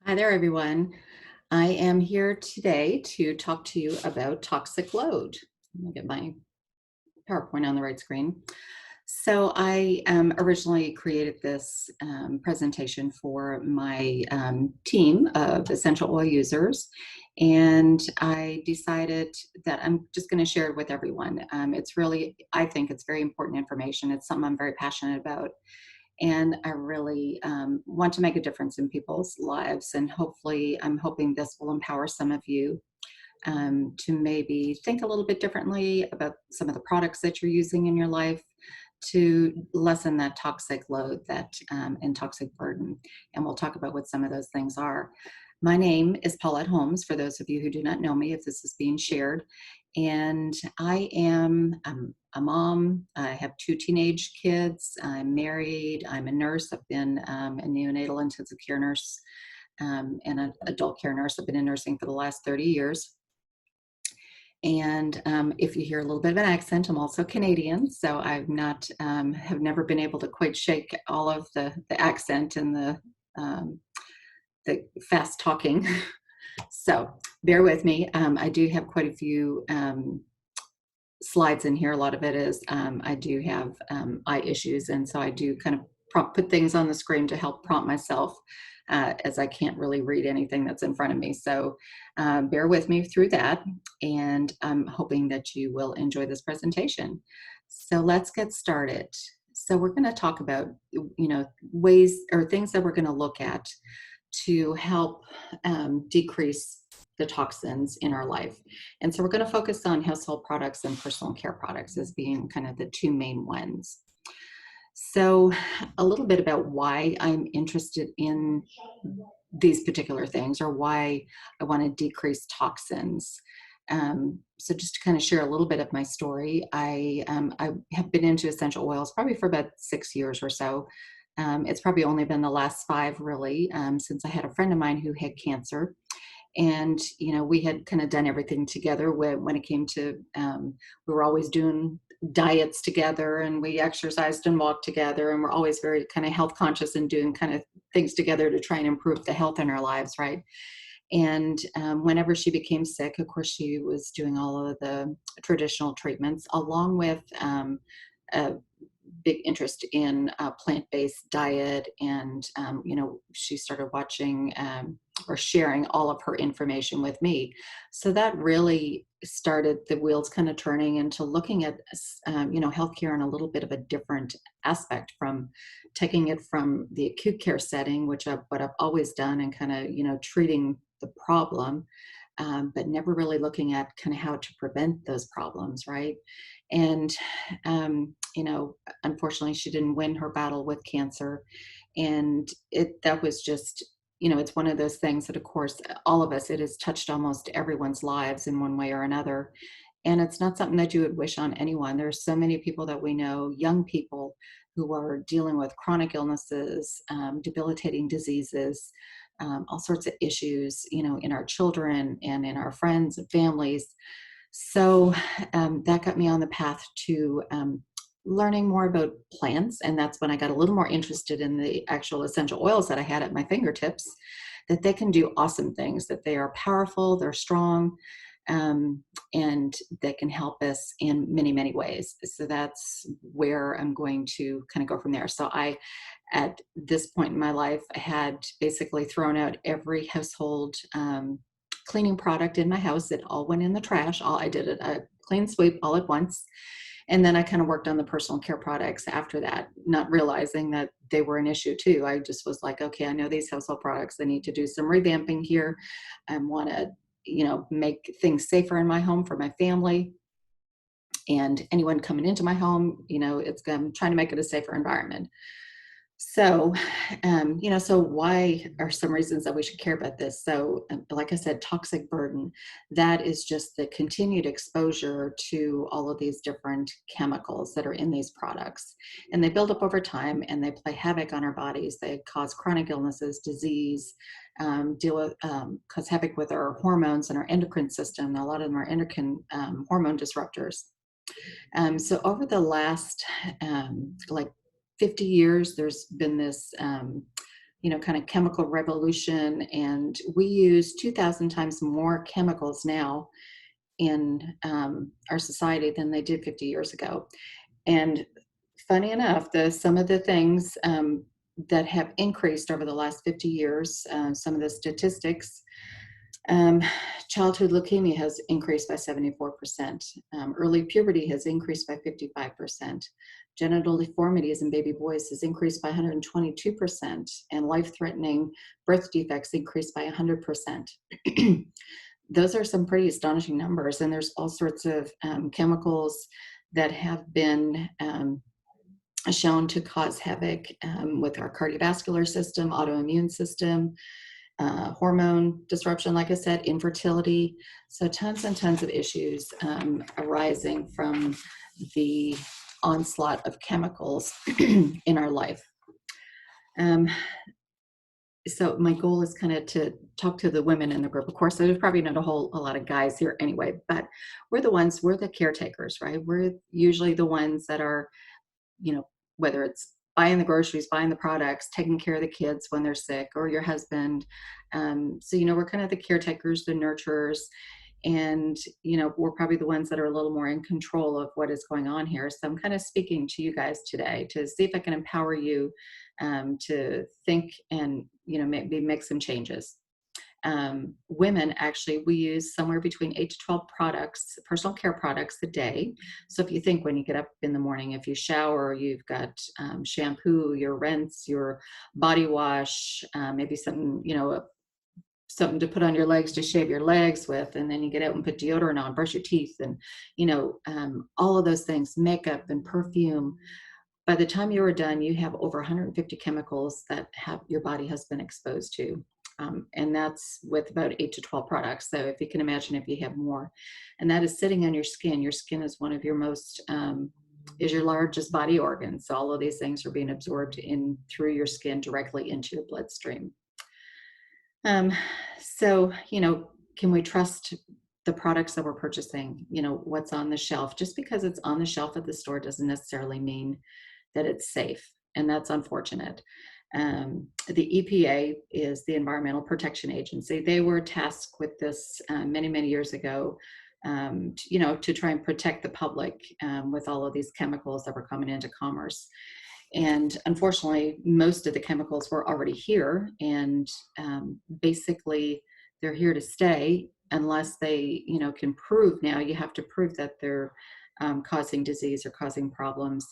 Hi there, everyone. I am here today to talk to you about toxic load. Let me get my PowerPoint on the right screen. So, I originally created this presentation for my team of essential oil users, and I decided that I'm just going to share it with everyone. It's really, I think it's very important information. It's something I'm very passionate about, and I really want to make a difference in people's lives. And hopefully, I'm hoping this will empower some of you to maybe think a little bit differently about some of the products that you're using in your life to lessen that toxic load that and toxic burden. And we'll talk about what some of those things are. My name is Paulette Holmes, for those of you who do not know me, if this is being shared. And I am a mom. I have two teenage kids. I'm married. I'm a nurse. I've been a neonatal intensive care nurse and an adult care nurse. I've been in nursing for the last 30 years. And if you hear a little bit of an accent, I'm also Canadian, so I've not have never been able to quite shake all of the accent and the fast talking. So bear with me. I do have quite a few slides in here. A lot of it is I do have eye issues, and so I do kind of put things on the screen to help prompt myself as I can't really read anything that's in front of me. So bear with me through that, and I'm hoping that you will enjoy this presentation. So let's get started. So we're going to talk about, ways or things that we're going to look at to help decrease the toxins in our life. And so we're going to focus on household products and personal care products as being kind of the two main ones. So, a little bit about why I'm interested in these particular things, or why I want to decrease toxins. So, just to kind of share a little bit of my story, I have been into essential oils probably for about 6 years or so. It's probably only been the last five, really, since I had a friend of mine who had cancer. And we had kind of done everything together when it came to we were always doing diets together, and we exercised and walked together, and we're always very kind of health conscious and doing kind of things together to try and improve the health in our lives, right? And whenever she became sick, of course, she was doing all of the traditional treatments, along with a big interest in a plant-based diet. And she started watching or sharing all of her information with me. So that really started the wheels kind of turning into looking at healthcare in a little bit of a different aspect, from taking it from the acute care setting, what I've always done, and kind of treating the problem, but never really looking at kind of how to prevent those problems, right? And unfortunately, she didn't win her battle with cancer, and that was just, it's one of those things that, of course, all of us, it has touched almost everyone's lives in one way or another. And it's not something that you would wish on anyone. There's so many people that we know, young people, who are dealing with chronic illnesses, debilitating diseases, all sorts of issues, in our children and in our friends and families. So that got me on the path to learning more about plants. And that's when I got a little more interested in the actual essential oils that I had at my fingertips, that they can do awesome things, that they are powerful, they're strong, and they can help us in many, many ways. So that's where I'm going to kind of go from there. So at this point in my life, I had basically thrown out every household cleaning product in my house. It all went in the trash. I did a clean sweep all at once. And then I kind of worked on the personal care products after that, not realizing that they were an issue too. I just was like, okay, I know these household products, I need to do some revamping here. I want to, make things safer in my home for my family and anyone coming into my home. I'm trying to make it a safer environment. So, so why are some reasons that we should care about this? So, like I said, toxic burden, that is just the continued exposure to all of these different chemicals that are in these products. And they build up over time, and they play havoc on our bodies. They cause chronic illnesses, disease, cause havoc with our hormones and our endocrine system. A lot of them are endocrine hormone disruptors. So over the last like 50 years, there's been this kind of chemical revolution, and we use 2,000 times more chemicals now in our society than they did 50 years ago. And funny enough, some of the things that have increased over the last 50 years, some of the statistics, um, childhood leukemia has increased by 74%. Early puberty has increased by 55%. Genital deformities in baby boys has increased by 122%, and life-threatening birth defects increased by 100%. Those are some pretty astonishing numbers, and there's all sorts of chemicals that have been shown to cause havoc with our cardiovascular system, autoimmune system, hormone disruption, like I said, infertility. So tons and tons of issues arising from the onslaught of chemicals in our life. So my goal is kind of to talk to the women in the group. Of course, there's probably not a lot of guys here anyway, but we're the caretakers, right? We're usually the ones that are, whether it's buying the groceries, buying the products, taking care of the kids when they're sick, or your husband. So, we're kind of the caretakers, the nurturers, and, we're probably the ones that are a little more in control of what is going on here. So I'm kind of speaking to you guys today to see if I can empower you to think and, maybe make some changes. Women, actually, we use somewhere between 8 to 12 products, personal care products a day. So if you think when you get up in the morning, if you shower, you've got shampoo, your rinse, your body wash, maybe something, something to put on your legs to shave your legs with, and then you get out and put deodorant on, brush your teeth, and all of those things, makeup and perfume. By the time you are done, you have over 150 chemicals that your body has been exposed to. And that's with about 8 to 12 products. So if you can imagine if you have more, and that is sitting on your skin. Your skin is one of your is your largest body organ. So all of these things are being absorbed through your skin directly into your bloodstream. So, can we trust the products that we're purchasing? What's on the shelf? Just because it's on the shelf at the store doesn't necessarily mean that it's safe. And that's unfortunate. The EPA is the Environmental Protection Agency. They were tasked with this many, many years ago, to try and protect the public with all of these chemicals that were coming into commerce. And unfortunately, most of the chemicals were already here, and basically they're here to stay unless they, can prove. Now you have to prove that they're causing disease or causing problems.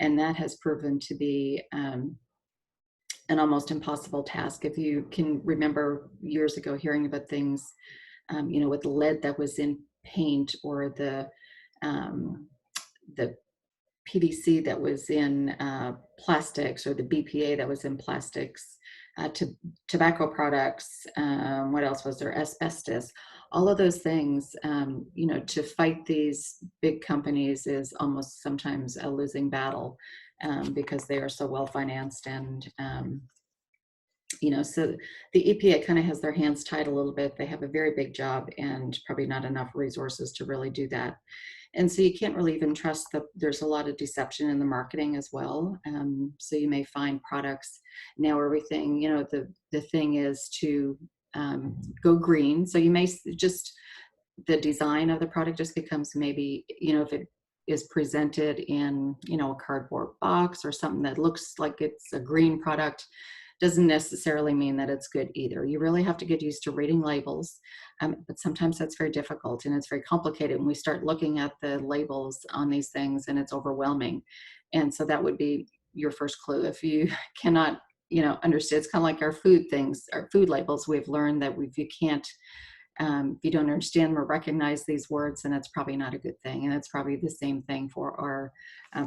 And that has proven to be an almost impossible task. If you can remember years ago hearing about things, with lead that was in paint, or the PVC that was in plastics, or the BPA that was in plastics, tobacco products, what else was there? Asbestos. All of those things, to fight these big companies is almost sometimes a losing battle because they are so well financed. And, so the EPA kind of has their hands tied a little bit. They have a very big job and probably not enough resources to really do that. And so you can't really even trust there's a lot of deception in the marketing as well. So you may find products now, everything, the thing is to go green. So you may the design of the product just becomes maybe, if it is presented in, a cardboard box or something that looks like it's a green product, doesn't necessarily mean that it's good either. You really have to get used to reading labels, but sometimes that's very difficult and it's very complicated when we start looking at the labels on these things, and it's overwhelming. And so that would be your first clue. If you cannot, understand, it's kind of like our food things, our food labels. We've learned that if you can't, if you don't understand or recognize these words, then it's probably not a good thing. And it's probably the same thing for our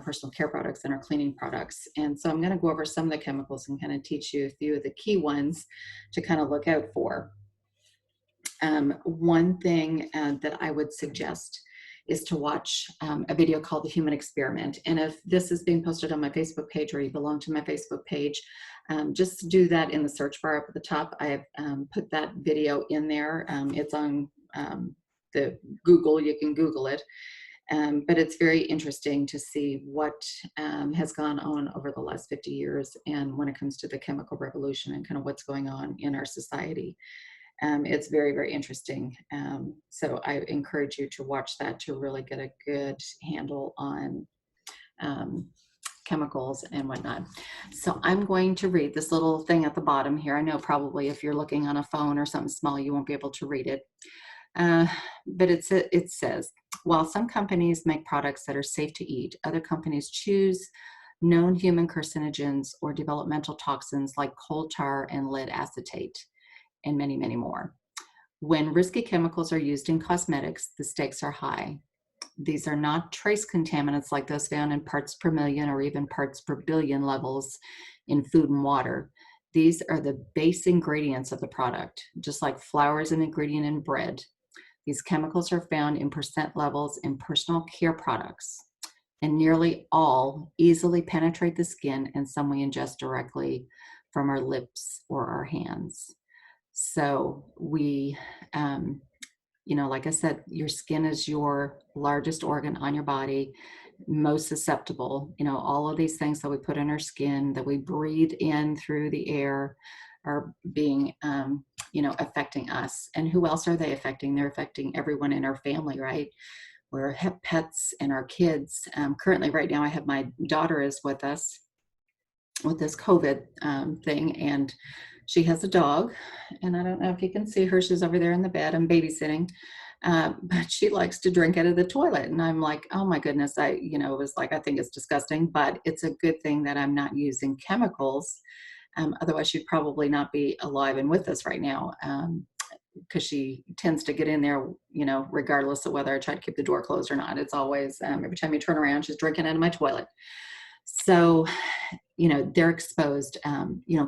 personal care products and our cleaning products. And so I'm going to go over some of the chemicals and kind of teach you a few of the key ones to kind of look out for. One thing that I would suggest is to watch a video called The Human Experiment. And if this is being posted on my Facebook page, or you belong to my Facebook page, just do that in the search bar up at the top. I have put that video in there. It's on the Google. You can Google it. But it's very interesting to see what has gone on over the last 50 years and when it comes to the chemical revolution and kind of what's going on in our society. It's very, very interesting. So I encourage you to watch that to really get a good handle on um, chemicals and whatnot. So I'm going to read this little thing at the bottom here. I know probably if you're looking on a phone or something small, you won't be able to read it. But it says, while some companies make products that are safe to eat, other companies choose known human carcinogens or developmental toxins like coal tar and lead acetate, and many, many more. When risky chemicals are used in cosmetics, the stakes are high. These are not trace contaminants like those found in parts per million or even parts per billion levels in food and water. These are the base ingredients of the product, just like flour is an ingredient in bread. These chemicals are found in percent levels in personal care products, and nearly all easily penetrate the skin and some we ingest directly from our lips or our hands. So like I said, your skin is your largest organ on your body, most susceptible. All of these things that we put in our skin, that we breathe in through the air, are being, affecting us. And who else are they affecting? They're affecting everyone in our family, right? We're pets and our kids. Currently, right now, I have my daughter is with us with this COVID thing, and she has a dog, and I don't know if you can see her. She's over there in the bed. I'm babysitting, but she likes to drink out of the toilet, and I'm like, oh my goodness, it was like, I think it's disgusting, but it's a good thing that I'm not using chemicals. Otherwise, she'd probably not be alive and with us right now. Because she tends to get in there, regardless of whether I try to keep the door closed or not. It's always, every time you turn around, she's drinking out of my toilet. So, they're exposed,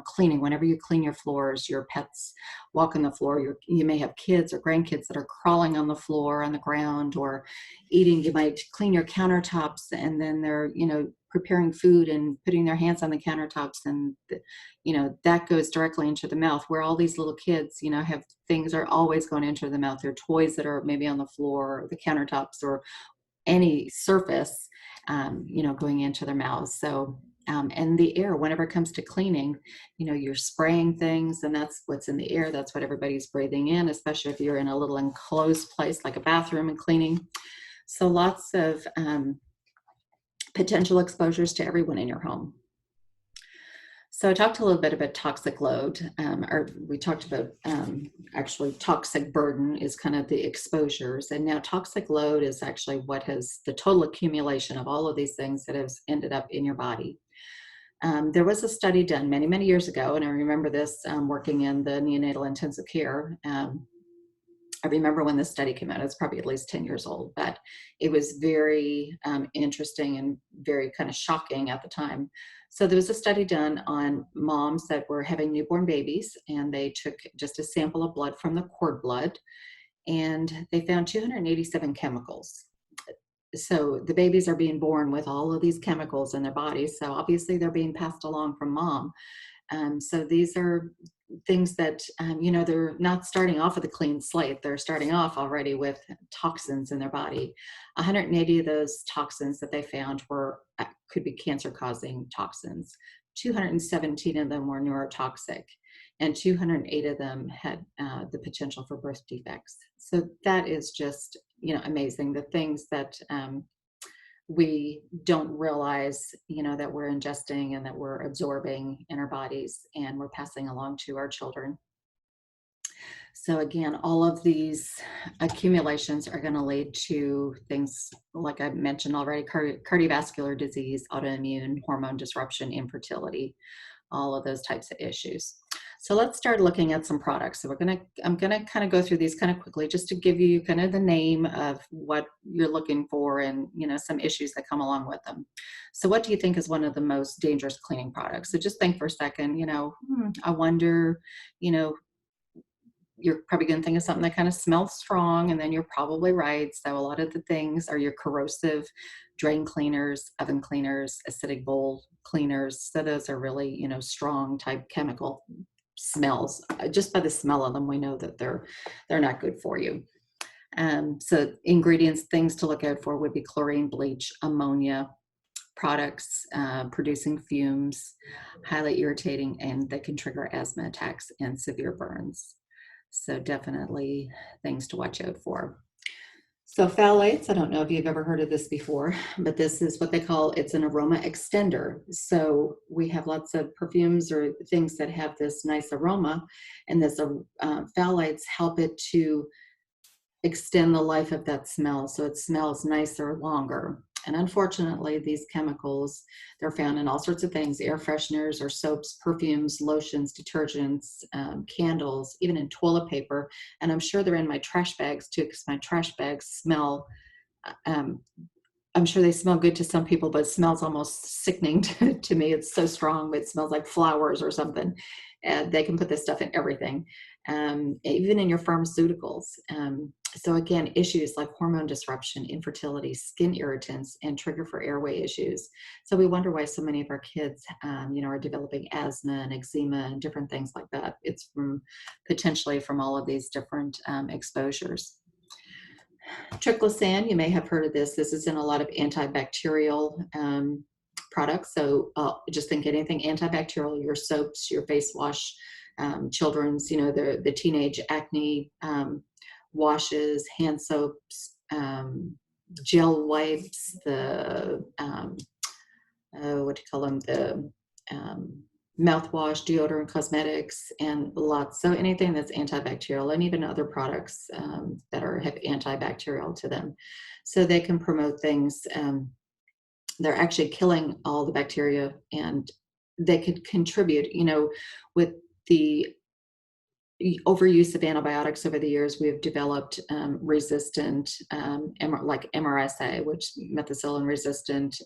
cleaning, whenever you clean your floors, your pets walk on the floor, you may have kids or grandkids that are crawling on the floor, on the ground, or eating. You might clean your countertops, and then they're, preparing food and putting their hands on the countertops, and, that goes directly into the mouth, where all these little kids, have things are always going into the mouth. Their toys that are maybe on the floor or the countertops or any surface, going into their mouths. So, and the air, whenever it comes to cleaning, you're spraying things, and that's what's in the air. That's what everybody's breathing in, especially if you're in a little enclosed place like a bathroom and cleaning. So lots of potential exposures to everyone in your home. So I talked a little bit about toxic load, or we talked about actually toxic burden is kind of the exposures. And now toxic load is actually what has the total accumulation of all of these things that has ended up in your body. There was a study done many, many years ago, and I remember this working in the neonatal intensive care. I remember when this study came out. It's probably at least 10 years old, but it was very interesting and very kind of shocking at the time. So there was a study done on moms that were having newborn babies, and they took just a sample of blood from the cord blood, and they found 287 chemicals. So the babies are being born with all of these chemicals in their bodies. So obviously they're being passed along from mom. So these are things that, they're not starting off with a clean slate. They're starting off already with toxins in their body. 180 of those toxins that they found could be cancer-causing toxins. 217 of them were neurotoxic, and 208 of them had the potential for birth defects. So that is just, amazing. The things that we don't realize, that we're ingesting and that we're absorbing in our bodies, and we're passing along to our children. So again, all of these accumulations are going to lead to things like I mentioned already: cardiovascular disease, autoimmune, hormone disruption, infertility, all of those types of issues. So let's start looking at some products. So I'm gonna kind of go through these kind of quickly, just to give you kind of the name of what you're looking for, and some issues that come along with them. So what do you think is one of the most dangerous cleaning products? So just think for a second. I wonder, you're probably going to think of something that kind of smells strong, and then you're probably right. So a lot of the things are your corrosive drain cleaners, oven cleaners, acidic bowl cleaners. So those are really, strong type chemical smells. Just by the smell of them, we know that they're not good for you. So ingredients, things to look out for would be chlorine, bleach, ammonia, products producing fumes, highly irritating, and they can trigger asthma attacks and severe burns. So definitely things to watch out for. So phthalates, I don't know if you've ever heard of this before, but this is what they call, it's an aroma extender. So we have lots of perfumes or things that have this nice aroma, and this phthalates help it to extend the life of that smell so it smells nicer longer. And unfortunately, these chemicals, they're found in all sorts of things, air fresheners or soaps, perfumes, lotions, detergents, candles, even in toilet paper. And I'm sure they're in my trash bags too, because my trash bags smell, um, I'm sure they smell good to some people, but it smells almost sickening to me. It's so strong, but it smells like flowers or something. And they can put this stuff in everything, even in your pharmaceuticals. So again, issues like hormone disruption, infertility, skin irritants, and trigger for airway issues. So we wonder why so many of our kids, are developing asthma and eczema and different things like that. It's potentially from all of these different exposures. Triclosan, you may have heard of this. This is in a lot of antibacterial products. So just think anything antibacterial, your soaps, your face wash, children's, the teenage acne washes, hand soaps, gel wipes, the, what do you call them? The mouthwash, deodorant, cosmetics, and lots. So anything that's antibacterial, and even other products that have antibacterial to them. So they can promote things. They're actually killing all the bacteria, and they could contribute, with the overuse of antibiotics over the years. We have developed resistant, like MRSA, which methicillin resistant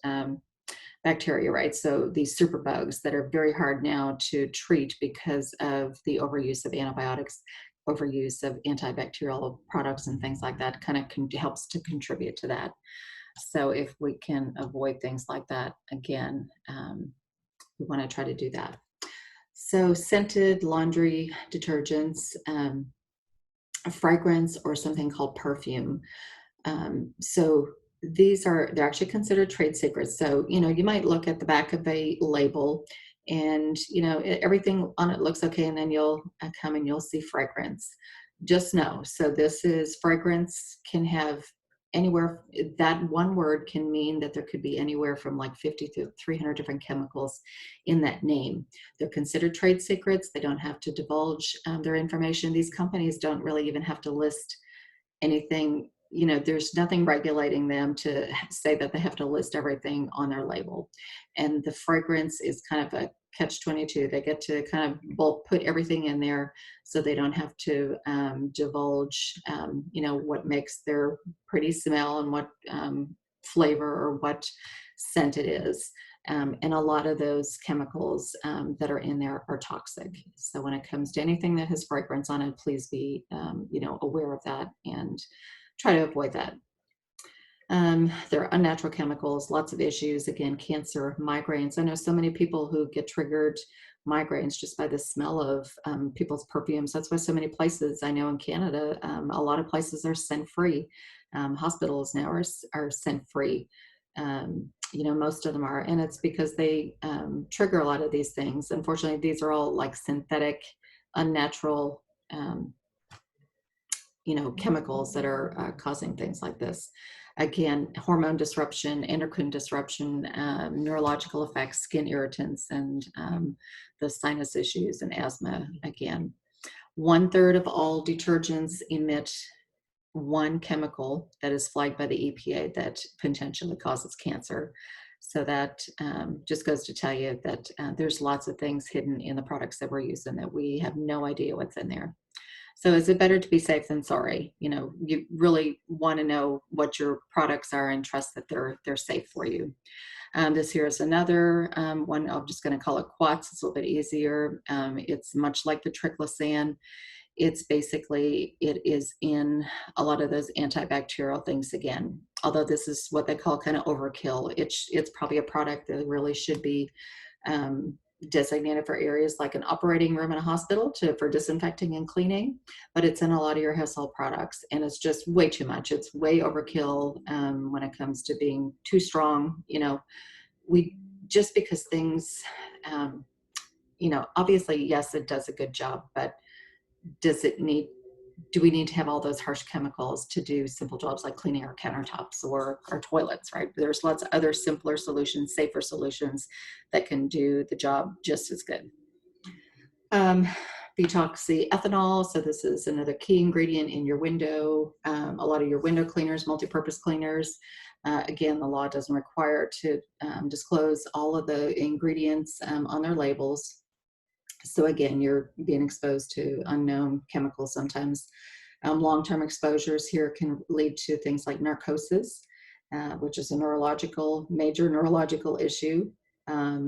bacteria, right? So these superbugs that are very hard now to treat because of the overuse of antibiotics, overuse of antibacterial products and things like that kind of helps to contribute to that. So if we can avoid things like that, again, we want to try to do that. So scented laundry detergents, a fragrance, or something called perfume. So they're actually considered trade secrets. So, you might look at the back of a label and, everything on it looks okay. And then you'll come and you'll see fragrance. Just know. So this is fragrance can have anywhere, that one word can mean that there could be anywhere from like 50 to 300 different chemicals in that name. They're considered trade secrets. They don't have to divulge their information. These companies don't really even have to list anything. There's nothing regulating them to say that they have to list everything on their label. And the fragrance is kind of a catch-22. They get to kind of put everything in there so they don't have to divulge, what makes their pretty smell and what flavor or what scent it is. And a lot of those chemicals that are in there are toxic. So when it comes to anything that has fragrance on it, please be, aware of that and try to avoid that. There are unnatural chemicals, lots of issues, again, cancer, migraines. I know so many people who get triggered migraines just by the smell of people's perfumes. That's why so many places, I know in Canada, a lot of places are scent-free. Hospitals now are scent-free. Most of them are, and it's because they trigger a lot of these things. Unfortunately, these are all like synthetic, unnatural chemicals that are causing things like this. Again, hormone disruption, endocrine disruption, neurological effects, skin irritants, and the sinus issues and asthma. Again, 1/3 of all detergents emit one chemical that is flagged by the EPA that potentially causes cancer. So that just goes to tell you that there's lots of things hidden in the products that we're using that we have no idea what's in there. So is it better to be safe than sorry? You really want to know what your products are and trust that they're safe for you. This here is another one. I'm just going to call it Quats. It's a little bit easier. It's much like the Triclosan. It is in a lot of those antibacterial things again. Although this is what they call kind of overkill. It's probably a product that really should be designated for areas like an operating room in a hospital for disinfecting and cleaning, but it's in a lot of your household products, and it's just way too much. It's way overkill when it comes to being too strong. We just because things, obviously, yes, it does a good job, but does it need do we need to have all those harsh chemicals to do simple jobs like cleaning our countertops or our toilets, right? There's lots of other simpler solutions, safer solutions that can do the job just as good. Ethanol. So this is another key ingredient in your window. A lot of your window cleaners, multi-purpose cleaners. Again, the law doesn't require to disclose all of the ingredients on their labels. So again, you're being exposed to unknown chemicals sometimes. Long-term exposures here can lead to things like narcosis, which is a major neurological issue,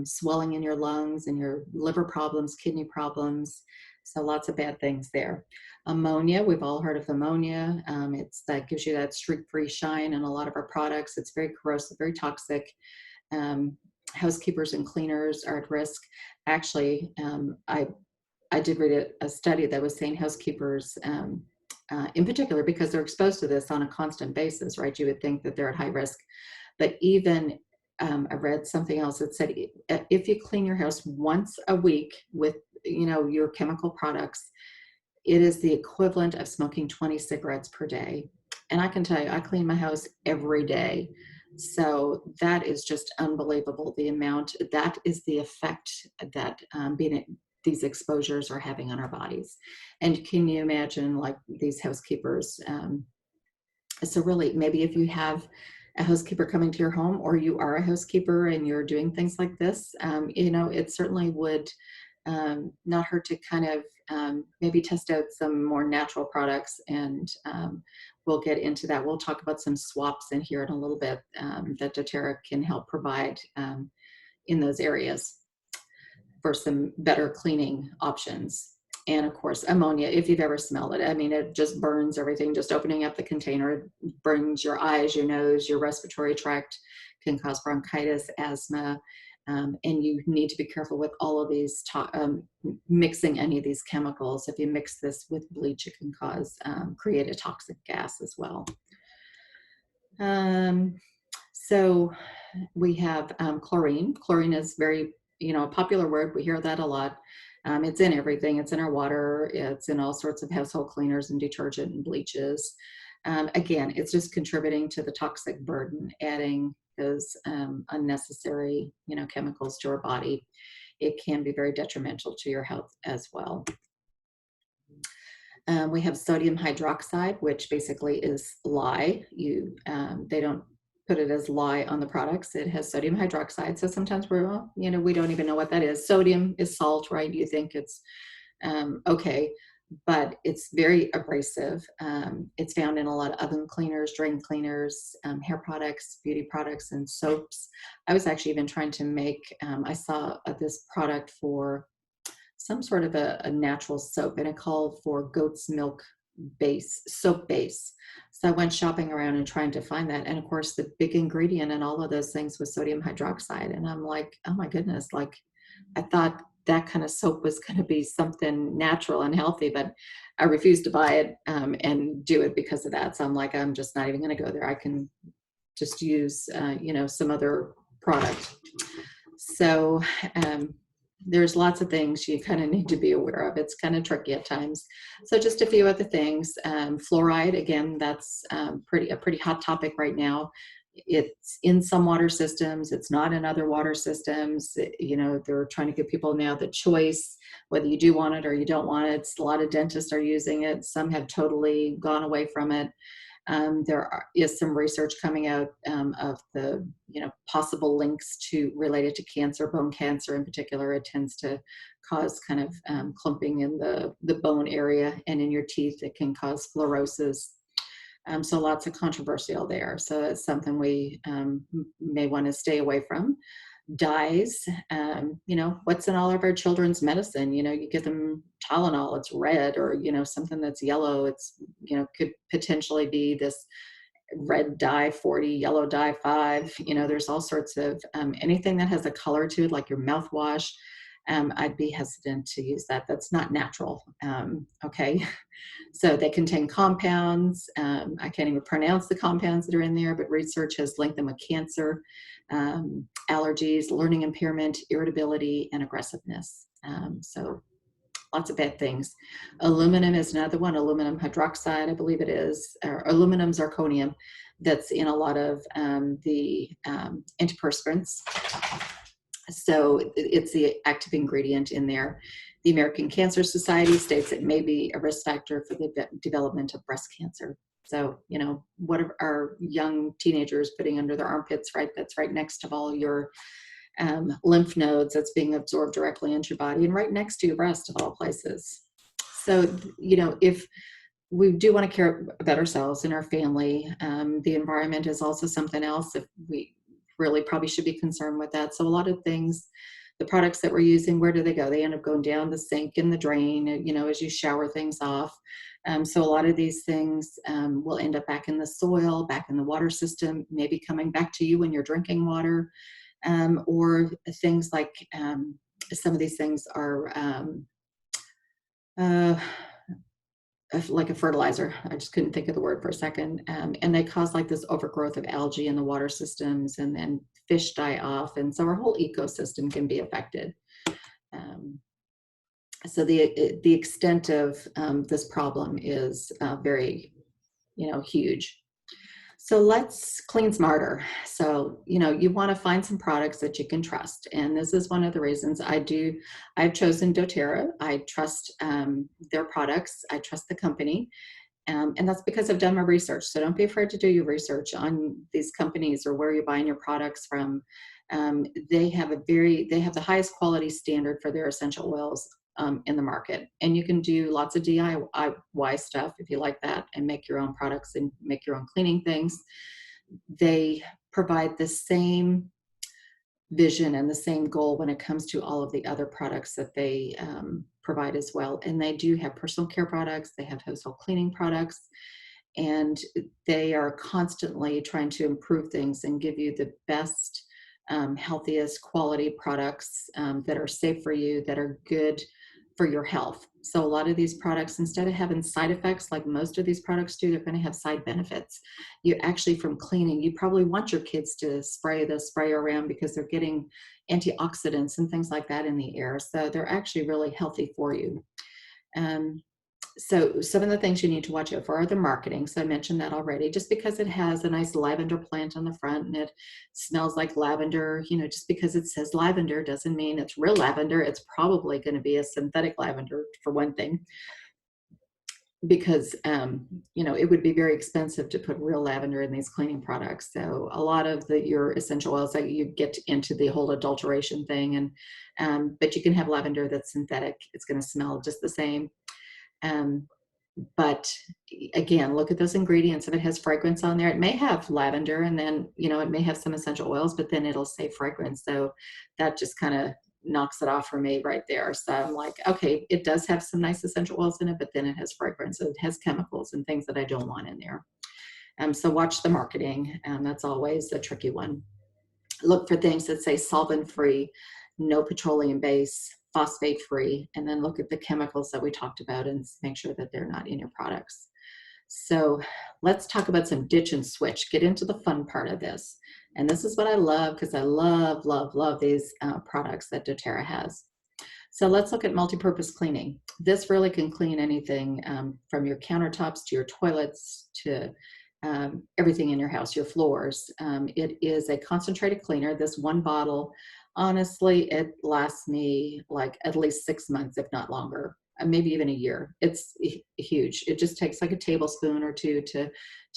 swelling in your lungs and your liver problems, kidney problems. So lots of bad things there. Ammonia, we've all heard of ammonia. That gives you that streak-free shine in a lot of our products. It's very corrosive, very toxic. Housekeepers and cleaners are at risk. Actually, I did read a study that was saying housekeepers, in particular, because they're exposed to this on a constant basis, right? You would think that they're at high risk. But even I read something else that said if you clean your house once a week with your chemical products, it is the equivalent of smoking 20 cigarettes per day. And I can tell you, I clean my house every day. So that is just unbelievable. That is the effect that these exposures are having on our bodies. And can you imagine, like, these housekeepers? So really, maybe if you have a housekeeper coming to your home, or you are a housekeeper and you're doing things like this, it certainly would not hurt to kind of maybe test out some more natural products, and we'll get into that. We'll talk about some swaps in here in a little bit that doTERRA can help provide in those areas for some better cleaning options. And of course, ammonia, if you've ever smelled it, I mean, it just burns everything. Just opening up the container, it burns your eyes, your nose, your respiratory tract, can cause bronchitis, asthma. And you need to be careful with all of these, mixing any of these chemicals. If you mix this with bleach, it can create a toxic gas as well. So we have chlorine. Chlorine is very, a popular word. We hear that a lot. It's in everything. It's in our water. It's in all sorts of household cleaners and detergent and bleaches. Again, it's just contributing to the toxic burden, adding those unnecessary, chemicals to our body. It can be very detrimental to your health as well. We have sodium hydroxide, which basically is lye. They don't put it as lye on the products. It has sodium hydroxide. So sometimes we don't even know what that is. Sodium is salt, right? You think it's okay, but it's very abrasive. It's found in a lot of oven cleaners, drain cleaners, hair products, beauty products, and soaps. I was actually even trying to make, I saw this product for some sort of a natural soap, and it called for goat's milk soap base. So I went shopping around and trying to find that. And of course, the big ingredient in all of those things was sodium hydroxide. And I'm like, oh my goodness, like, I thought that kind of soap was going to be something natural and healthy, but I refused to buy it and do it because of that. So I'm like, I'm just not even going to go there. I can just use, some other product. So there's lots of things you kind of need to be aware of. It's kind of tricky at times. So just a few other things. Fluoride, again, that's a pretty hot topic right now. It's in some water systems. It's not in other water systems. They're trying to give people now the choice, whether you do want it or you don't want it. A lot of dentists are using it. Some have totally gone away from it. There is some research coming out of the possible links related to cancer, bone cancer in particular. It tends to cause kind of clumping in the bone area, and in your teeth it can cause fluorosis. So lots of controversial there. So it's something we may want to stay away from. Dyes, what's in all of our children's medicine? You give them Tylenol, it's red, or something that's yellow. It's could potentially be this red dye 40, yellow dye 5. There's all sorts of anything that has a color to it, like your mouthwash. I'd be hesitant to use that. That's not natural. Okay. So they contain compounds. I can't even pronounce the compounds that are in there, but research has linked them with cancer, allergies, learning impairment, irritability, and aggressiveness. So lots of bad things. Aluminum is another one, aluminum hydroxide, I believe it is, or aluminum zirconium, that's in a lot of the antiperspirants. So it's the active ingredient in there. The American Cancer Society states it may be a risk factor for the development of breast cancer. So, you know, what are our young teenagers putting under their armpits, right? That's right next to all your lymph nodes that's being absorbed directly into your body and right next to your breast of all places. So, you know, if we do want to care about ourselves and our family, the environment is also something else. If we really probably should be concerned with that. So a lot of things, the products that we're using, where do they go? They end up going down the sink in the drain, you know, as you shower things off. So a lot of these things will end up back in the soil, back in the water system, maybe coming back to you when you're drinking water, or things like some of these things are uh, like a fertilizer. I just couldn't think of the word for a second. And they cause like this overgrowth of algae in the water systems, and then fish die off. And so our whole ecosystem can be affected. So the extent of this problem is very, you know, huge. So let's clean smarter. So, you know, you want to find some products that you can trust. And this is one of the reasons I've chosen doTERRA. I trust their products. I trust the company. And that's because I've done my research. So don't be afraid to do your research on these companies or where you're buying your products from. They have the highest quality standard for their essential oils in the market. And you can do lots of DIY stuff if you like that and make your own products and make your own cleaning things. They provide the same vision and the same goal when it comes to all of the other products that they provide as well. And they do have personal care products, they have household cleaning products, and they are constantly trying to improve things and give you the best, healthiest quality products that are safe for you, that are good for your health. So a lot of these products, instead of having side effects like most of these products do, they're going to have side benefits. You actually, from cleaning, you probably want your kids to spray the sprayer around because they're getting antioxidants and things like that in the air. So they're actually really healthy for you. So some of the things you need to watch out for are the marketing. So I mentioned that already. Just because it has a nice lavender plant on the front and it smells like lavender, you know, just because it says lavender doesn't mean it's real lavender. It's probably going to be a synthetic lavender, for one thing, because you know, it would be very expensive to put real lavender in these cleaning products. So a lot of your essential oils, that you get into the whole adulteration thing, and but you can have lavender that's synthetic. It's going to smell just the same. But again, look at those ingredients. If it has fragrance on there, it may have lavender, and then, you know, it may have some essential oils, but then it'll say fragrance. So that just kind of knocks it off for me right there. So I'm like, okay, it does have some nice essential oils in it, but then it has fragrance. So it has chemicals and things that I don't want in there. So watch the marketing. That's always a tricky one. Look for things that say solvent free, no petroleum base, phosphate free, and then look at the chemicals that we talked about and make sure that they're not in your products. So let's talk about some ditch and switch, get into the fun part of this. And this is what I love, because I love, love, love these products that doTERRA has. So let's look at multi-purpose cleaning. This really can clean anything from your countertops to your toilets to everything in your house, your floors. It is a concentrated cleaner. This one bottle, honestly, it lasts me like at least 6 months, if not longer, maybe even a year. It's huge. It just takes like a tablespoon or two to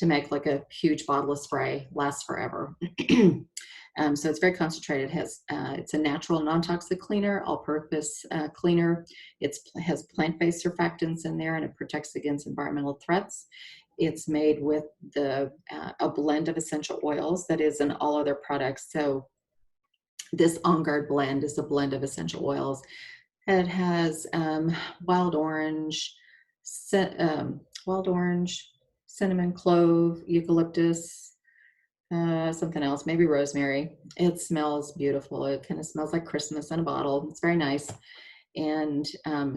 make like a huge bottle of spray, lasts forever. So it's very concentrated. It's a natural, non-toxic cleaner, all-purpose cleaner. It has plant-based surfactants in there, and it protects against environmental threats. It's made with a blend of essential oils that is in all other products. So this On Guard blend is a blend of essential oils. It has wild orange, cinnamon, clove, eucalyptus, Something else, maybe rosemary. It smells beautiful. It kind of smells like Christmas in a bottle. It's very nice. And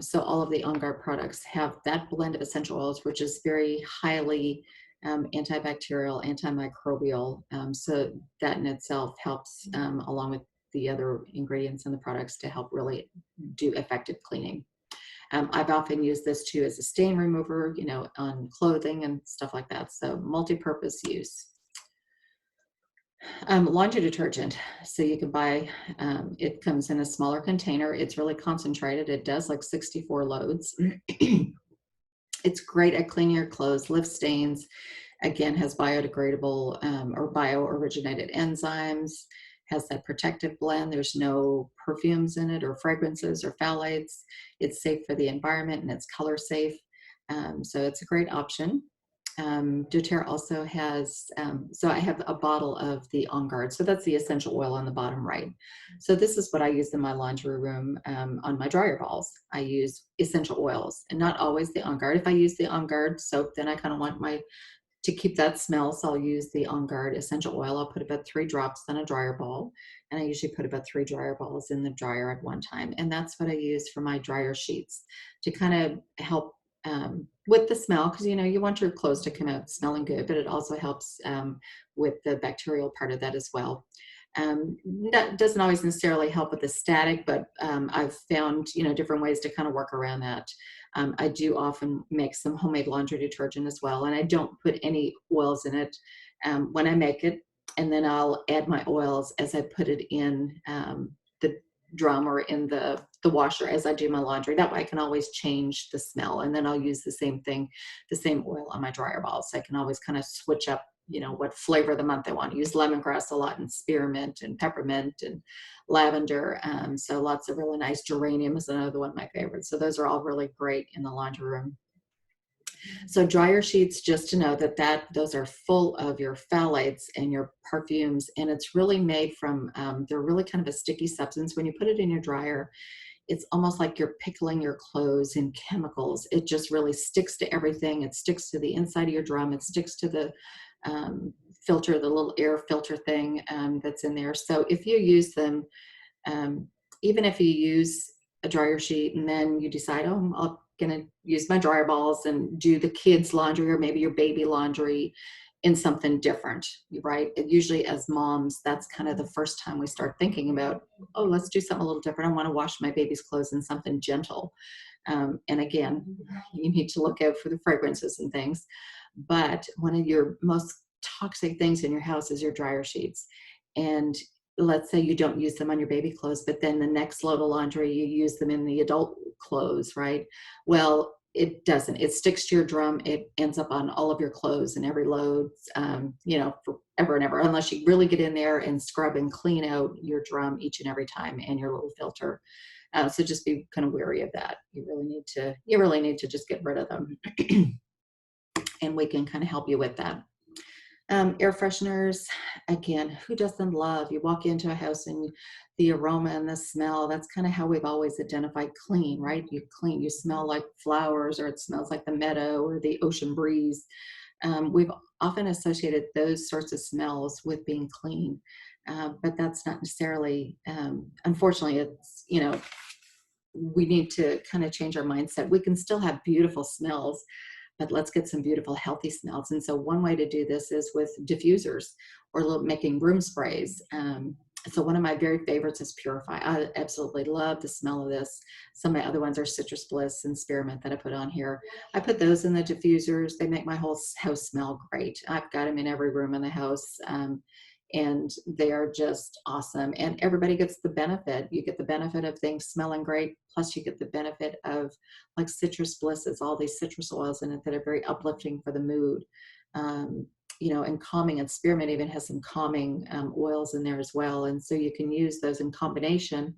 so all of the On Guard products have that blend of essential oils, which is very highly antibacterial, antimicrobial. So that in itself helps, along with the other ingredients in the products, to help really do effective cleaning. I've often used this too as a stain remover, on clothing and stuff like that. So multi-purpose use. Laundry detergent. So you can buy, it comes in a smaller container. It's really concentrated. It does like 64 loads. It's great at cleaning your clothes, lifts stains, again, has biodegradable or bio-originated enzymes, has that protective blend. There's no perfumes in it or fragrances or phthalates. It's safe for the environment and it's color safe. So it's a great option. doTERRA also has, so I have a bottle of the On Guard. So that's the essential oil on the bottom right. So this is what I use in my laundry room on my dryer balls. I use essential oils and not always the On Guard. If I use the On Guard soap, then I kind of want to keep that smell. So I'll use the On Guard essential oil. I'll put about 3 drops on a dryer ball. And I usually put about 3 dryer balls in the dryer at one time. And that's what I use for my dryer sheets to kind of help with the smell, because you want your clothes to come out smelling good, but it also helps with the bacterial part of that as well. That doesn't always necessarily help with the static, but I've found different ways to kind of work around that. I do often make some homemade laundry detergent as well, and I don't put any oils in it when I make it, and then I'll add my oils as I put it in the drum or in the washer as I do my laundry. That way I can always change the smell, and then I'll use the same thing, the same oil on my dryer balls. So I can always kind of switch up, what flavor of the month I want. I use lemongrass a lot, and spearmint and peppermint and lavender. So lots of really nice, geranium is another one of my favorites. So those are all really great in the laundry room. So dryer sheets, just to know that those are full of your phthalates and your perfumes, and it's really made from, they're really kind of a sticky substance. When you put it in your dryer, it's almost like you're pickling your clothes in chemicals. It just really sticks to everything. It sticks to the inside of your drum. It sticks to the filter, the little air filter thing that's in there. So if you use them, um, even if you use a dryer sheet and then you decide, oh, I'm gonna use my dryer balls and do the kids' laundry or maybe your baby laundry in something different, right? Usually as moms, that's kind of the first time we start thinking about, oh, let's do something a little different. I want to wash my baby's clothes in something gentle. And again, you need to look out for the fragrances and things. But one of your most toxic things in your house is your dryer sheets. And let's say you don't use them on your baby clothes, but then the next load of laundry, you use them in the adult clothes, right? Well, it doesn't. It sticks to your drum. It ends up on all of your clothes and every load, forever and ever, unless you really get in there and scrub and clean out your drum each and every time and your little filter. So just be kind of wary of that. You really need to just get rid of them. And we can kind of help you with that. Air fresheners, again, who doesn't love? You walk into a house and the aroma and the smell, that's kind of how we've always identified clean, right? You smell like flowers, or it smells like the meadow or the ocean breeze. We've often associated those sorts of smells with being clean, but that's not necessarily, unfortunately, it's, we need to kind of change our mindset. We can still have beautiful smells, but let's get some beautiful, healthy smells. And so one way to do this is with diffusers or making room sprays. So one of my very favorites is Purify. I absolutely love the smell of this. Some of my other ones are Citrus Bliss and Spearmint that I put on here. I put those in the diffusers. They make my whole house smell great. I've got them in every room in the house. And they are just awesome. And everybody gets the benefit. You get the benefit of things smelling great, plus you get the benefit of, like, Citrus Bliss. It's all these citrus oils in it that are very uplifting for the mood, and calming. And Spearmint even has some calming oils in there as well. And so you can use those in combination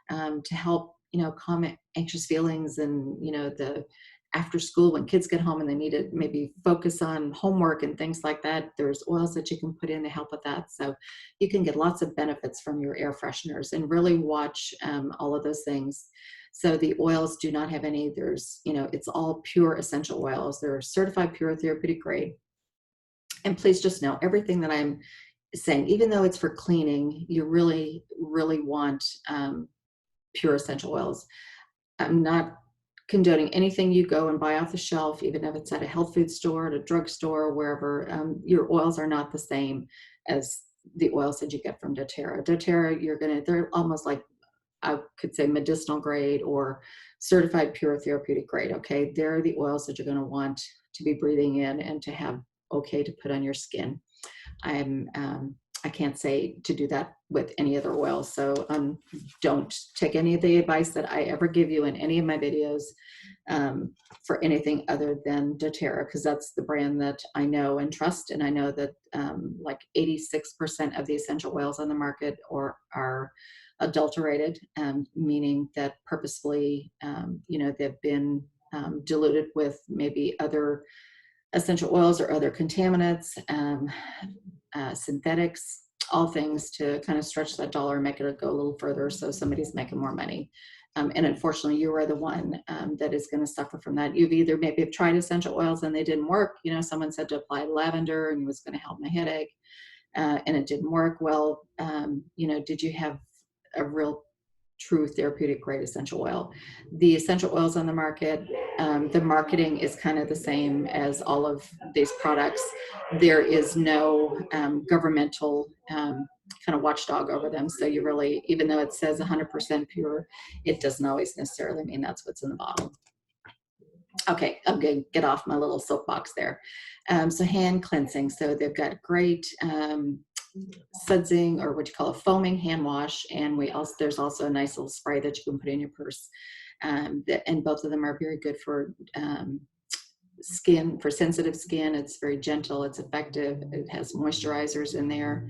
to help, calm anxious feelings and, the after school when kids get home and they need to maybe focus on homework and things like that. There's oils that you can put in to help with that. So you can get lots of benefits from your air fresheners, and really watch all of those things. So the oils do not have any, it's all pure essential oils. They're certified pure therapeutic grade. And please just know, everything that I'm saying, even though it's for cleaning, you really, really want pure essential oils. I'm not condoning anything you go and buy off the shelf, even if it's at a health food store, at a drugstore, or wherever. Your oils are not the same as the oils that you get from doTERRA. doTERRA, they're almost like, I could say, medicinal grade or certified pure therapeutic grade. Okay, they're the oils that you're going to want to be breathing in and to have okay to put on your skin. I can't say to do that with any other oil. So don't take any of the advice that I ever give you in any of my videos for anything other than doTERRA, because that's the brand that I know and trust. And I know that like 86% of the essential oils on the market are adulterated, meaning that purposefully, they've been diluted with maybe other essential oils or other contaminants, synthetics, all things to kind of stretch that dollar and make it go a little further so somebody's making more money. And unfortunately, you are the one that is going to suffer from that. You've either maybe have tried essential oils and they didn't work. Someone said to apply lavender and it was going to help my headache, and it didn't work. Well, did you have a real true therapeutic grade essential oil? The essential oils on the market, the marketing is kind of the same as all of these products. There is no governmental kind of watchdog over them. So you really, even though it says 100% pure, it doesn't always necessarily mean that's what's in the bottle. Okay, I'm going to get off my little soapbox there. So hand cleansing. So they've got great sudsing, or what you call a foaming hand wash, and there's also a nice little spray that you can put in your purse. And both of them are very good for skin, for sensitive skin. It's very gentle, it's effective, it has moisturizers in there,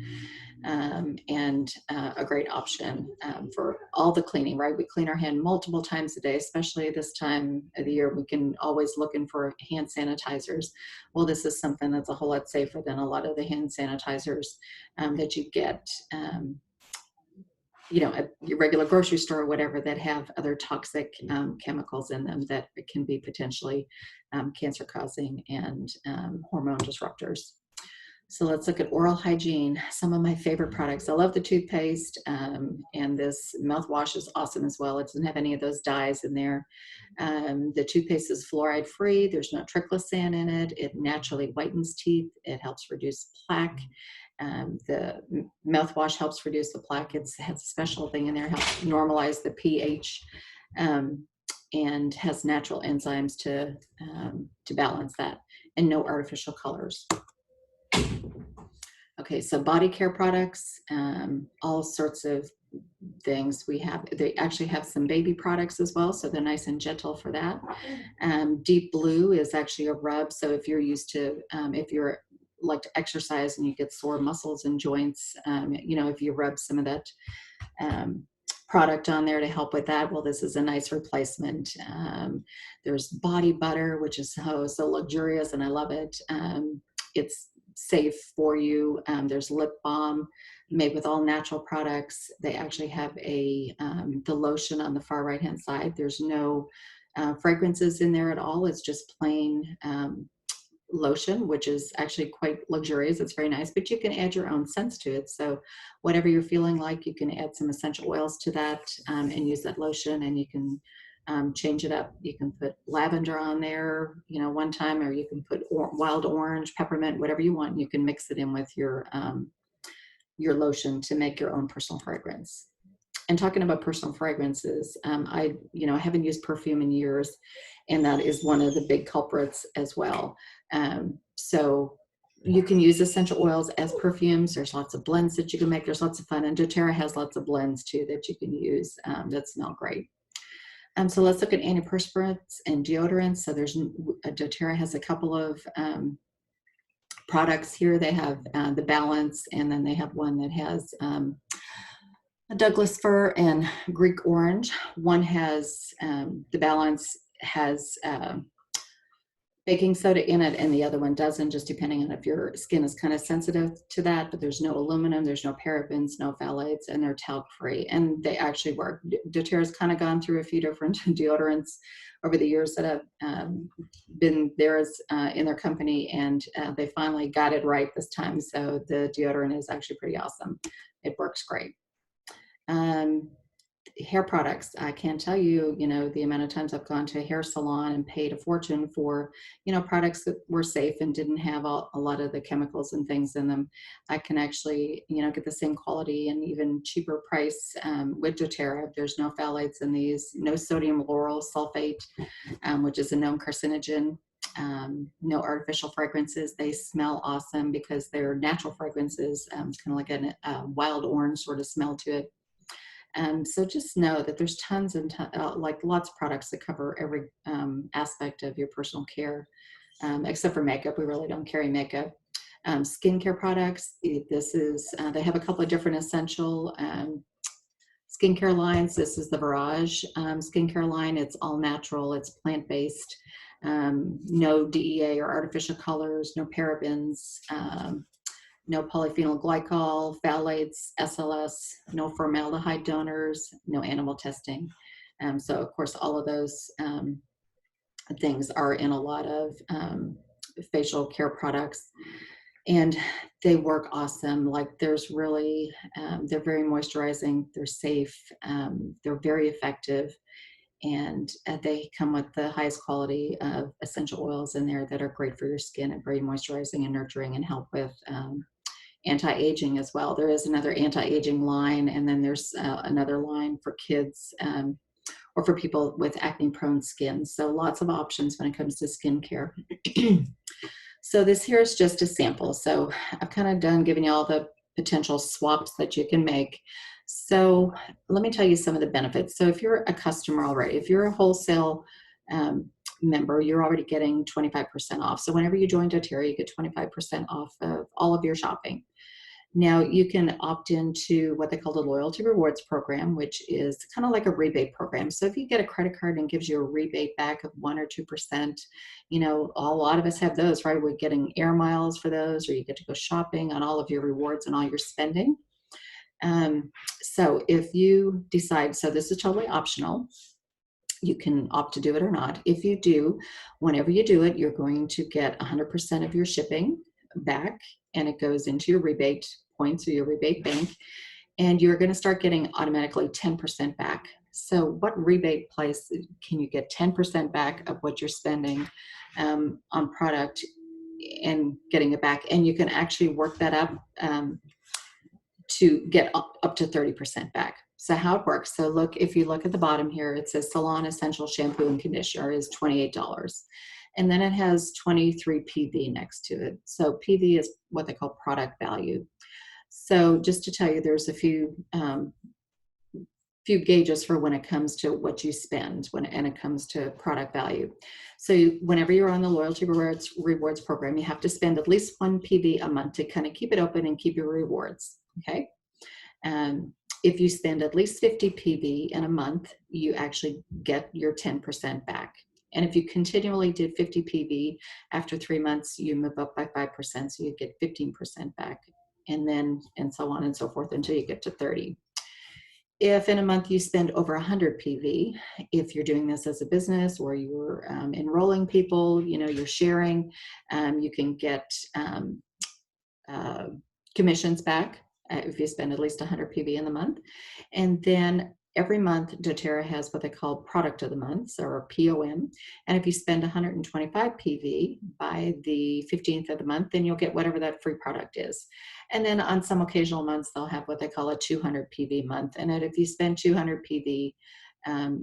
and a great option for all the cleaning, right? We clean our hand multiple times a day, especially this time of the year. We can always looking for hand sanitizers. Well, this is something that's a whole lot safer than a lot of the hand sanitizers that you get at your regular grocery store or whatever, that have other toxic chemicals in them that can be potentially cancer causing and hormone disruptors. So let's look at oral hygiene. Some of my favorite products. I love the toothpaste, and this mouthwash is awesome as well. It doesn't have any of those dyes in there. The toothpaste is fluoride free. There's no triclosan in it. It naturally whitens teeth. It helps reduce plaque. The mouthwash helps reduce the plaque. It has a special thing in there, helps normalize the pH, and has natural enzymes to balance that, and no artificial colors. Okay, so body care products, all sorts of things. They actually have some baby products as well, so they're nice and gentle for that. Deep Blue is actually a rub, so if you're used to, if you're like to exercise and you get sore muscles and joints, if you rub some of that product on there to help with that, well, this is a nice replacement. There's body butter, which is so luxurious, and I love it. It's safe for you. There's lip balm made with all natural products. They actually have the lotion on the far right hand side. There's no fragrances in there at all. It's just plain lotion, which is actually quite luxurious. It's very nice, but you can add your own scents to it. So whatever you're feeling like, you can add some essential oils to that and use that lotion, and you can change it up. You can put lavender on there, one time, or you can put wild orange, peppermint, whatever you want. You can mix it in with your lotion to make your own personal fragrance. And talking about personal fragrances, I haven't used perfume in years, and that is one of the big culprits as well. So you can use essential oils as perfumes. There's lots of blends that you can make. There's lots of fun, and doTERRA has lots of blends too that you can use that smell great. So let's look at antiperspirants and deodorants. So doTERRA has a couple of products here. They have the Balance, and then they have one that has a Douglas fir and Greek orange. One has the Balance has baking soda in it and the other one doesn't, just depending on if your skin is kind of sensitive to that. But there's no aluminum, there's no parabens, no phthalates, and they're talc free, and they actually work. doTERRA's kind of gone through a few different deodorants over the years that have been theirs in their company, and they finally got it right this time. So the deodorant is actually pretty awesome. It works great. Um, Hair products, I can't tell you, the amount of times I've gone to a hair salon and paid a fortune for, products that were safe and didn't have a lot of the chemicals and things in them. I can actually, get the same quality and even cheaper price with doTERRA. There's no phthalates in these, no sodium lauryl sulfate, which is a known carcinogen. No artificial fragrances. They smell awesome because they're natural fragrances, kind of like a wild orange sort of smell to it. So just know that there's tons and like lots of products that cover every aspect of your personal care, except for makeup. We really don't carry makeup. Skincare products. They have a couple of different essential skincare lines. This is the Barrage skincare line. It's all natural. It's plant-based. No DEA or artificial colors. No parabens. No polyphenol glycol, phthalates, SLS, no formaldehyde donors, no animal testing. So of course, all of those things are in a lot of facial care products, and they work awesome. Like there's really, they're very moisturizing, they're safe, they're very effective, and they come with the highest quality of essential oils in there that are great for your skin and very moisturizing and nurturing and help with anti-aging as well. There is another anti-aging line, and then there's another line for kids or for people with acne-prone skin. So lots of options when it comes to skincare. So this here is just a sample. So I've kind of done giving you all the potential swaps that you can make. So let me tell you some of the benefits. So if you're a customer already, if you're a wholesale member, you're already getting 25% off. So whenever you join doTERRA, you get 25% off of all of your shopping. Now you can opt into what they call the loyalty rewards program, which is kind of like a rebate program. So if you get a credit card and gives you a rebate back of 1 or 2%, a lot of us have those, right? We're getting air miles for those, or you get to go shopping on all of your rewards and all your spending. So if you decide, so this is totally optional, you can opt to do it or not. If you do, whenever you do it, you're going to get 100% of your shipping back, and it goes into your rebate points or your rebate bank, and you're going to start getting automatically 10% back. So what rebate price can you get 10% back of what you're spending on product and getting it back? And you can actually work that up to get up to 30% back. So how it works, so look, if you look at the bottom here, it says Salon Essential Shampoo and Conditioner is $28. And then it has 23 PV next to it. So PV is what they call product value. So just to tell you, there's a few gauges for when it comes to what you spend and it comes to product value. So whenever you're on the loyalty rewards program, you have to spend at least 1 PV a month to kind of keep it open and keep your rewards. Okay. If you spend at least 50 PV in a month, you actually get your 10% back. And if you continually did 50 PV, after 3 months, you move up by 5%, so you get 15% back, and so on and so forth until you get to 30. If in a month you spend over 100 PV, if you're doing this as a business or you're enrolling people, you're sharing, you can get commissions back if you spend at least 100 PV in the month. And then every month, doTERRA has what they call Product of the Month, or POM. And if you spend 125 PV by the 15th of the month, then you'll get whatever that free product is. And then on some occasional months, they'll have what they call a 200 PV month. And if you spend 200 PV,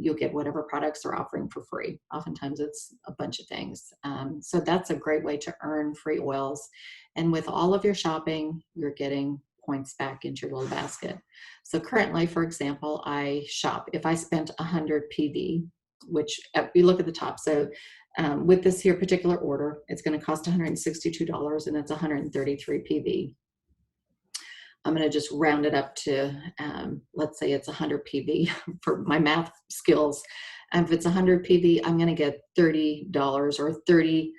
you'll get whatever products they're offering for free. Oftentimes it's a bunch of things. So that's a great way to earn free oils. And with all of your shopping, you're getting points back into your little basket. So currently, for example, I shop. If I spent 100 PV, which you look at the top. So with this here particular order, it's going to cost $162 and it's 133 PV. I'm going to just round it up to, let's say it's 100 PV for my math skills. If it's 100 PV, I'm going to get $30 or 30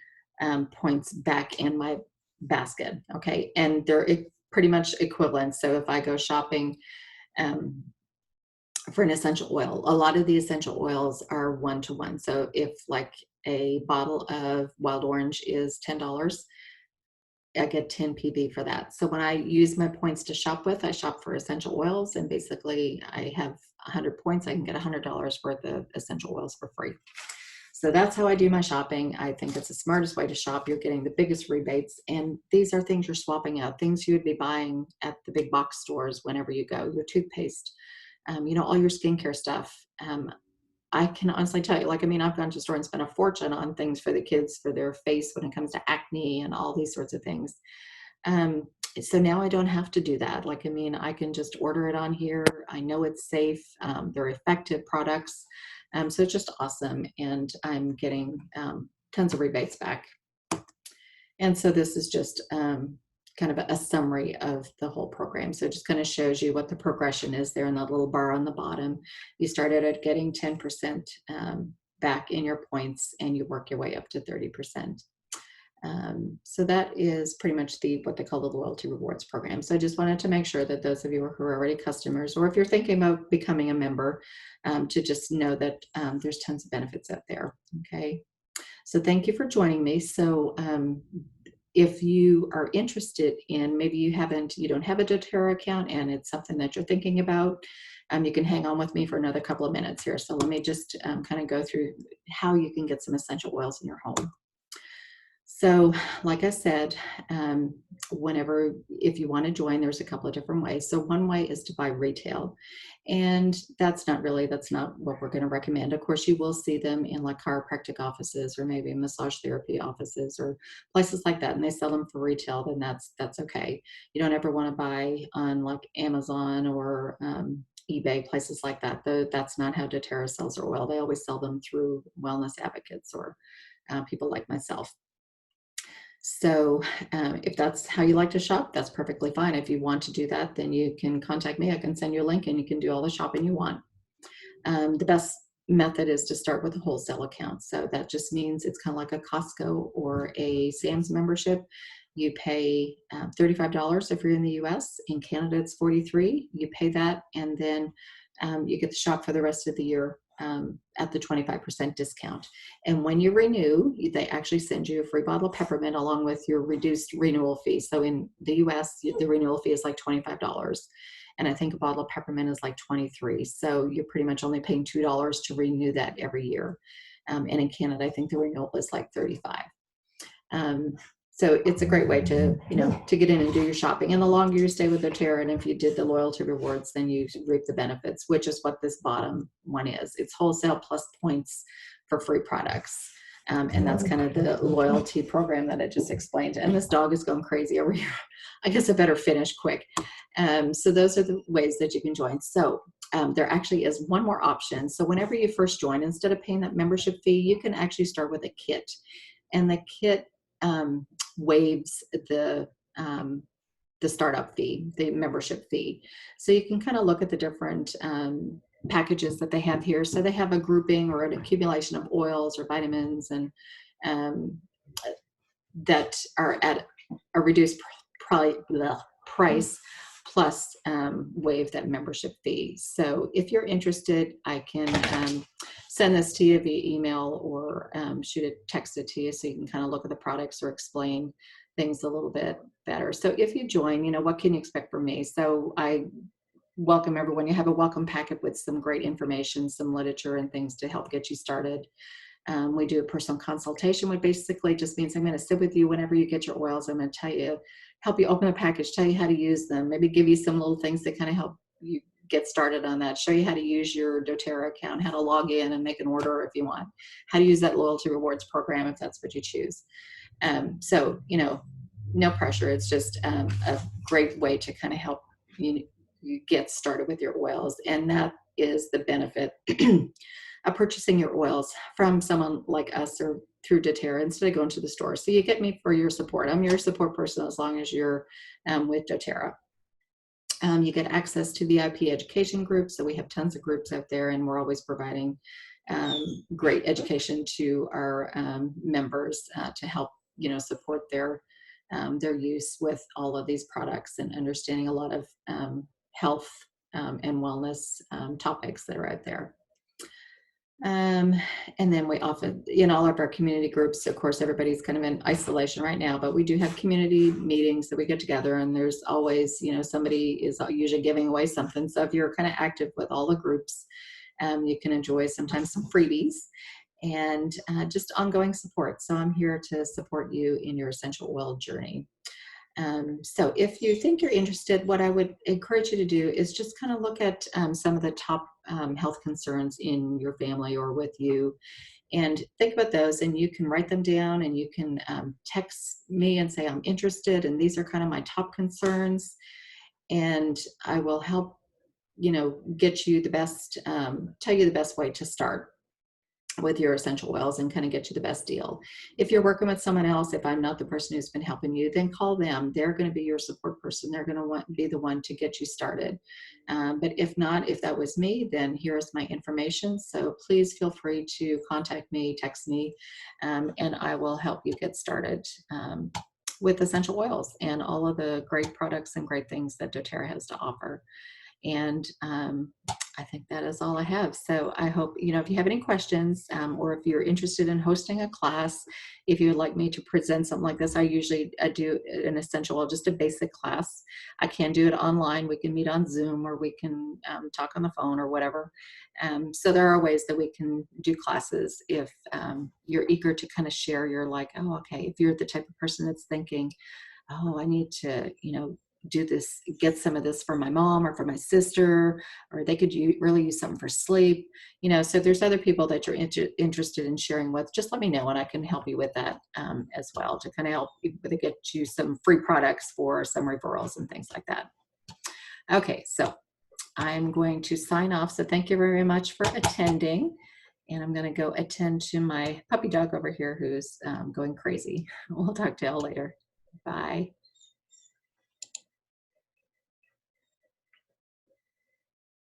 points back in my basket. Okay. And they're pretty much equivalent. So if I go shopping um, for an essential oil, a lot of the essential oils are 1-to-1. So if like a bottle of wild orange is $10, I get 10 PB for that. So when I use my points to shop with, I shop for essential oils, and basically I have 100 points. I can get $100 worth of essential oils for free. So that's how I do my shopping. I think it's the smartest way to shop. You're getting the biggest rebates, and these are things you're swapping out, things you would be buying at the big box stores whenever you go. Your toothpaste, all your skincare stuff. I can honestly tell you, like, I mean, I've gone to the store and spent a fortune on things for the kids for their face when it comes to acne and all these sorts of things. Um, so now I don't have to do that. Like, I mean, I can just order it on here. I know it's safe. They're effective products. So it's just awesome. And I'm getting tons of rebates back. And so this is just kind of a summary of the whole program. So it just kind of shows you what the progression is there in that little bar on the bottom. You started at getting 10% back in your points, and you work your way up to 30%. So that is pretty much what they call the loyalty rewards program. So I just wanted to make sure that those of you who are already customers, or if you're thinking about becoming a member, to just know that there's tons of benefits out there. Okay. So thank you for joining me. So if you are interested in, maybe you don't have a doTERRA account and it's something that you're thinking about, you can hang on with me for another couple of minutes here. So let me just kind of go through how you can get some essential oils in your home. So like I said, if you want to join, there's a couple of different ways. So one way is to buy retail. And that's not what we're going to recommend. Of course, you will see them in like chiropractic offices or maybe massage therapy offices or places like that. And they sell them for retail, then that's okay. You don't ever want to buy on like Amazon or eBay, places like that. That's not how doTERRA sells their oil. They always sell them through wellness advocates or people like myself. So if that's how you like to shop, that's perfectly fine. If you want to do that, then you can contact me. I can send you a link and you can do all the shopping you want. The best method is to start with a wholesale account. So that just means it's kind of like a Costco or a Sam's membership. You pay $35 if you're in the US. In Canada, it's $43. You pay that, and then you get to shop for the rest of the year at the 25% discount. And when you renew, they actually send you a free bottle of peppermint along with your reduced renewal fee. So in the US, the renewal fee is like $25. And I think a bottle of peppermint is like $23. So you're pretty much only paying $2 to renew that every year. And in Canada, I think the renewal is like $35. So it's a great way to get in and do your shopping. And the longer you stay with doTERRA, and if you did the loyalty rewards, then you reap the benefits, which is what this bottom one is. It's wholesale plus points for free products. And that's kind of the loyalty program that I just explained. And this dog is going crazy over here. I guess I better finish quick. So those are the ways that you can join. So there actually is one more option. So whenever you first join, instead of paying that membership fee, you can actually start with a kit. And the kit waives the startup fee, the membership fee. So you can kind of look at the different packages that they have here. So they have a grouping or an accumulation of oils or vitamins and that are at a reduced price plus waive that membership fee. So if you're interested, I can send this to you via email or text it to you so you can kind of look at the products or explain things a little bit better. So if you join, what can you expect from me? So I welcome everyone. You have a welcome packet with some great information, some literature and things to help get you started. We do a personal consultation, which basically just means I'm going to sit with you whenever you get your oils. I'm going to help you open a package, tell you how to use them, maybe give you some little things that kind of help you get started on that, show you how to use your doTERRA account, how to log in and make an order if you want, how to use that loyalty rewards program if that's what you choose. So, no pressure. It's just a great way to kind of help you get started with your oils. And that is the benefit of purchasing your oils from someone like us or through doTERRA instead of going to the store. So you get me for your support. I'm your support person as long as you're with doTERRA. You get access to VIP education groups. So we have tons of groups out there, and we're always providing great education to our members to help support their use with all of these products and understanding a lot of health and wellness topics that are out there. Um, and then we often, in all of our community groups, of course, everybody's kind of in isolation right now, but we do have community meetings that we get together, and there's always, somebody is usually giving away something. So if you're kind of active with all the groups, you can enjoy sometimes some freebies and just ongoing support. So I'm here to support you in your essential oil journey. So if you think you're interested, what I would encourage you to do is just kind of look at some of the top health concerns in your family or with you, and think about those, and you can write them down, and you can text me and say, I'm interested, and these are kind of my top concerns, and I will help, get you the best, tell you the best way to start with your essential oils and kind of get you the best deal. If you're working with someone else, if I'm not the person who's been helping you, then call them. They're going to be your support person. They're going to be the one to get you started. But if not, if that was me, then here's my information. So please feel free to contact me, text me, and I will help you get started with essential oils and all of the great products and great things that doTERRA has to offer. And I think that is all I have. So I hope, if you have any questions or if you're interested in hosting a class, if you would like me to present something like this, I usually do an essential oil, just a basic class. I can do it online. We can meet on Zoom, or we can talk on the phone or whatever. So there are ways that we can do classes if you're eager to kind of share. You're like, oh, okay. If you're the type of person that's thinking, oh, I need to, do this, get some of this for my mom or for my sister, or they could really use something for sleep. So if there's other people that you're interested in sharing with, just let me know, and I can help you with that as well, to kind of help you to get you some free products for some referrals and things like that. Okay, so I'm going to sign off. So thank you very much for attending. And I'm going to go attend to my puppy dog over here who's going crazy. We'll talk to y'all later. Bye.